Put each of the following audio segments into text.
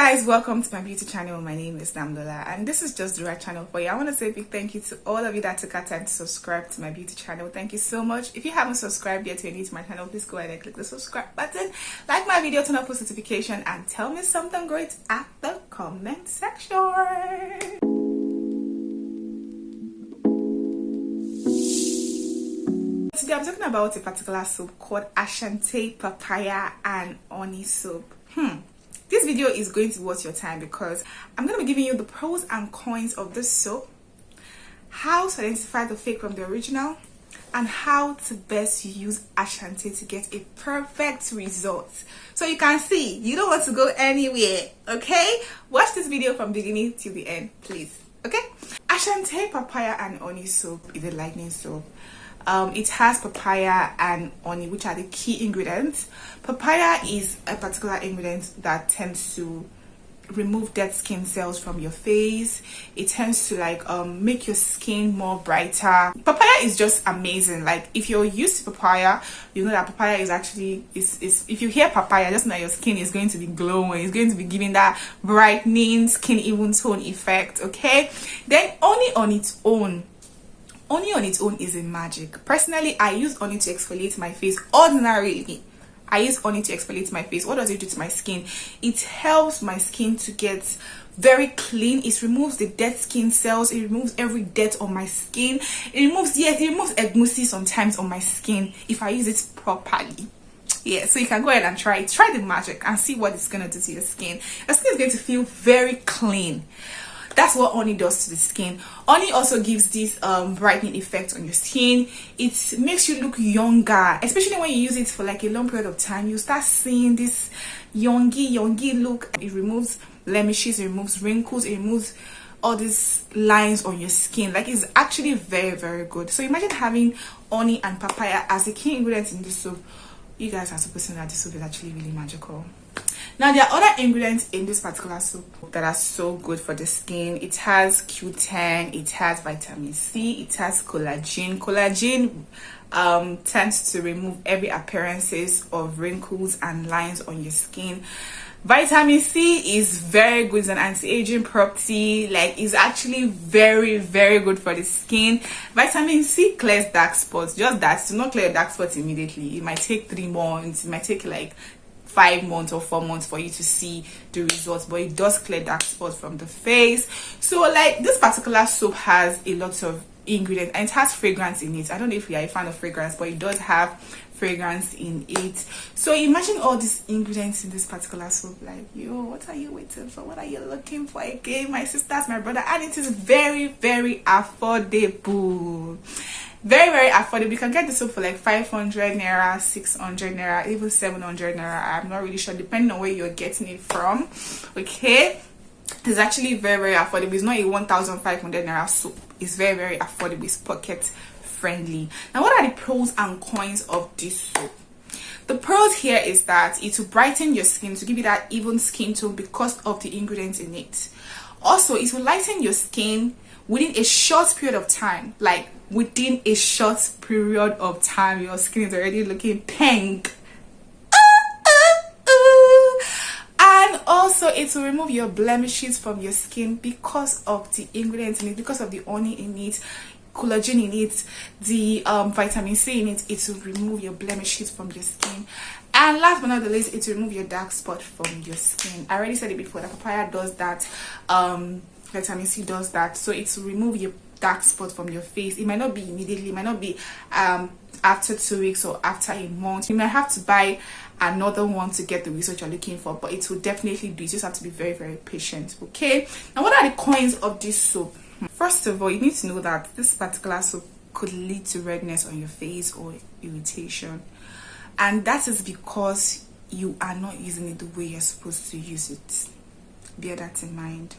Guys, welcome to my beauty channel. My name is Namdola and this is just the right channel for you. I want to say a big thank you to all of you that took our time to subscribe to my beauty channel. Thank you so much. If you haven't subscribed yet, you're new to my channel, please go ahead and click the subscribe button, like my video, turn on post notification, and tell me something great at the comment section. Today I'm talking about a particular soap called Asante Papaya and Honey soap. This video is going to be worth your time because I'm going to be giving you the pros and cons of this soap, how to identify the fake from the original, and how to best use Asante to get a perfect result. So you can see, you don't want to go anywhere, okay? Watch this video from beginning till the end, please, okay? Asante Papaya and Honey soap is a lightening soap. It has papaya and honey, which are the key ingredients. Papaya is a particular ingredient that tends to remove dead skin cells from your face. It tends to make your skin more brighter. Papaya is just amazing. Like, if you're used to papaya, you know that papaya is actually if you hear papaya, just know your skin is going to be glowing. It's going to be giving that brightening, skin even tone effect. Okay, then honey on its own is a magic. Personally, I use honey to exfoliate my face. Ordinarily, I use honey to exfoliate my face. What does it do to my skin? It helps my skin to get very clean. It removes the dead skin cells. It removes every dirt on my skin. It removes acne sometimes on my skin if I use it properly. Yeah, so you can go ahead and try the magic and see what it's gonna do to your skin. Your skin is going to feel very clean. That's what honey does to the skin. Honey also gives this brightening effect on your skin. It makes you look younger, especially when you use it for like a long period of time. You start seeing this youngy look. It removes blemishes, it removes wrinkles, it removes all these lines on your skin. Like, it's actually very, very good. So imagine having honey and papaya as the key ingredients in this soap. You guys are supposed to know that this soap is actually really magical. Now, there are other ingredients in this particular soap that are so good for the skin. It has Q10, it has vitamin C, it has collagen. Collagen tends to remove every appearances of wrinkles and lines on your skin. Vitamin C is very good. It's an anti-aging property. Like, it's actually very, very good for the skin. Vitamin C clears dark spots. Just that, to not clear dark spots immediately. It might take 3 months. It might take like 5 months or 4 months for you to see the results, but it does clear dark spots from the face. So like, this particular soap has a lot of ingredients and it has fragrance in it. I don't know if you are a fan of fragrance, but it does have fragrance in it. So imagine all these ingredients in this particular soap. Like, yo, what are you waiting for? What are you looking for again, my sisters, my brother? And it is very, very affordable. Very, very affordable. You can get this soap for like 500 naira, 600 naira, even 700 naira. I'm not really sure, depending on where you're getting it from. Okay, it's actually very, very affordable. It's not a 1,500 naira soap. It's very, very affordable. It's pocket friendly. Now, what are the pros and cons of this soap? The pros here is that it will brighten your skin, to give you that even skin tone because of the ingredients in it. Also, it will lighten your skin within a short period of time. Like, within a short period of time, your skin is already looking pink. And also, it will remove your blemishes from your skin because of the ingredients in it, because of the honey in it, collagen in it, the vitamin C in it. It will remove your blemishes from your skin. And last but not the least, it will remove your dark spot from your skin. I already said it before, that papaya does that, vitamin C does that. So it will remove your dark spot from your face. It might not be immediately, it might not be after 2 weeks or after a month. You might have to buy another one to get the result you're looking for, but it will definitely do. You just have to be very, very patient. Okay, now what are the cons of this soap? First of all, you need to know that this particular soap could lead to redness on your face or irritation, and that is because you are not using it the way you're supposed to use it. Bear that in mind.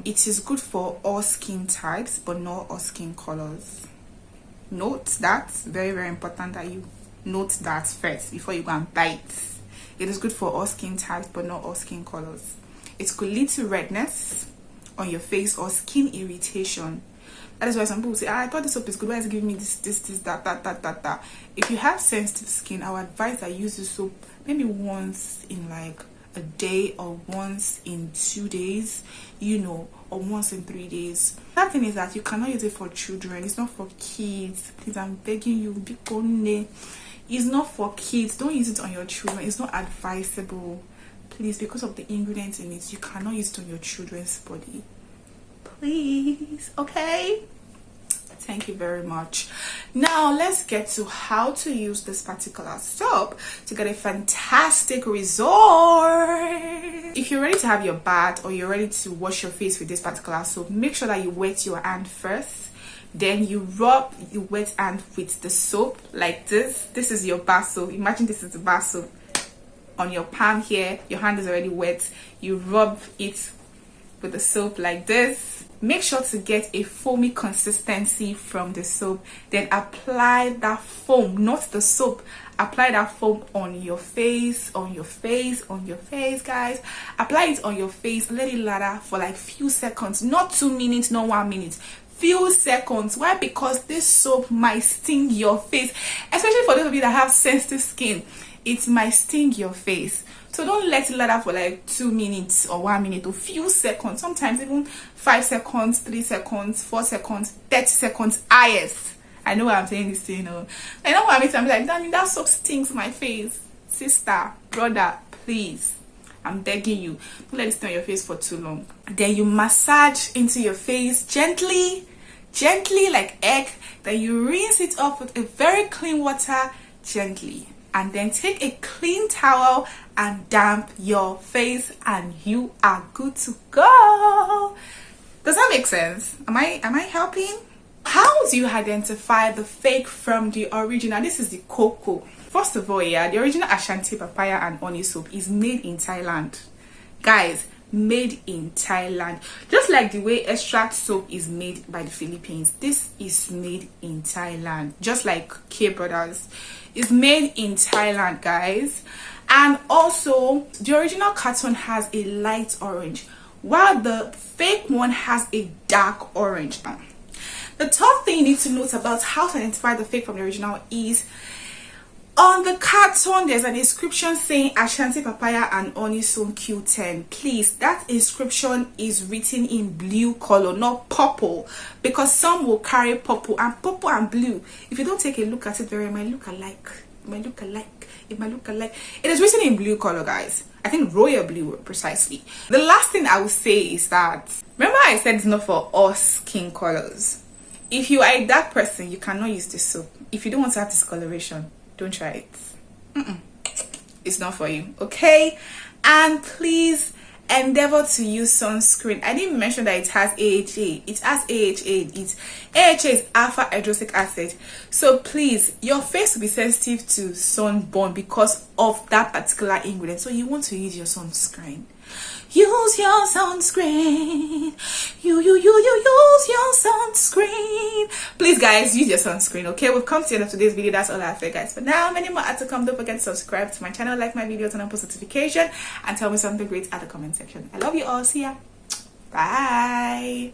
It is good for all skin types, but not all skin colors. Note that, very, very important that you note that first before you go and buy it. It is good for all skin types, but not all skin colors. It could lead to redness on your face or skin irritation. That is why some people say, I thought this soap is good, why is it giving me this, that. If you have sensitive skin, I would advise that you use this soap maybe once in like a day or once in 2 days, you know, or once in 3 days. That thing is that you cannot use it for children. It's not for kids. Please, I'm begging you, be only. It's not for kids. Don't use it on your children. It's not advisable. Please, because of the ingredients in it, you cannot use it on your children's body. Please, okay? Thank you very much. Now let's get to how to use this particular soap to get a fantastic result. If you're ready to have your bath or you're ready to wash your face with this particular soap, make sure that you wet your hand first. Then you rub your wet hand with the soap like this. This is your bath soap. Imagine this is the bath soap. On your palm here, your hand is already wet. You rub it with the soap like this. Make sure to get a foamy consistency from the soap. Then apply that foam, not the soap. Apply that foam on your face, on your face, on your face, guys. Apply it on your face. Let it lather for like few seconds. Not 2 minutes, not 1 minute. Few seconds. Why? Because this soap might sting your face. Especially for those of you that have sensitive skin. It might sting your face. So don't let it lather for like 2 minutes or 1 minute or few seconds. Sometimes even 5 seconds, 3 seconds, 4 seconds, 30 seconds highest. I know what I'm saying this to, you know. I know what I'm like, Danny, that soap stings my face. Sister, brother, please. I'm begging you. Don't let it stay on your face for too long. Then you massage into your face gently, like egg. Then you rinse it off with a very clean water gently. And then take a clean towel and damp your face and you are good to go. Does that make sense? Am I helping? How do you identify the fake from the original? This is the cocoa. First of all, yeah, the original Asante Papaya and honey soap is made in Thailand. Guys, made in Thailand. Just like the way extract soap is made by the Philippines, this is made in Thailand. Just like K Brothers is made in Thailand, guys. And also the original carton has a light orange while the fake one has a dark orange. The top thing you need to note about how to identify the fake from the original is on the carton there's an inscription saying Asante Papaya and honey soap Q10. Please, that inscription is written in blue color, not purple, because some will carry purple and blue. If you don't take a look at it very, it might look alike. It is written in blue color, guys. I think royal blue precisely. The last thing I will say is that, remember I said it's not for all skin colors. If you are a dark person, you cannot use this soap. If you don't want to have discoloration, don't try it. It's not for you, okay? And please endeavor to use sunscreen. I didn't mention that it has AHA. It has AHA. AHA is alpha hydroxy acid. So please, your face will be sensitive to sunburn because of that particular ingredient. So you want to use your sunscreen. Use your sunscreen. You use your sunscreen. Please, guys, use your sunscreen, okay? We've come to the end of today's video. That's all I have for you guys. For now, many more ads to come. Don't forget to subscribe to my channel, like my videos, turn on post notification, and tell me something great at the comment section. I love you all. See ya. Bye.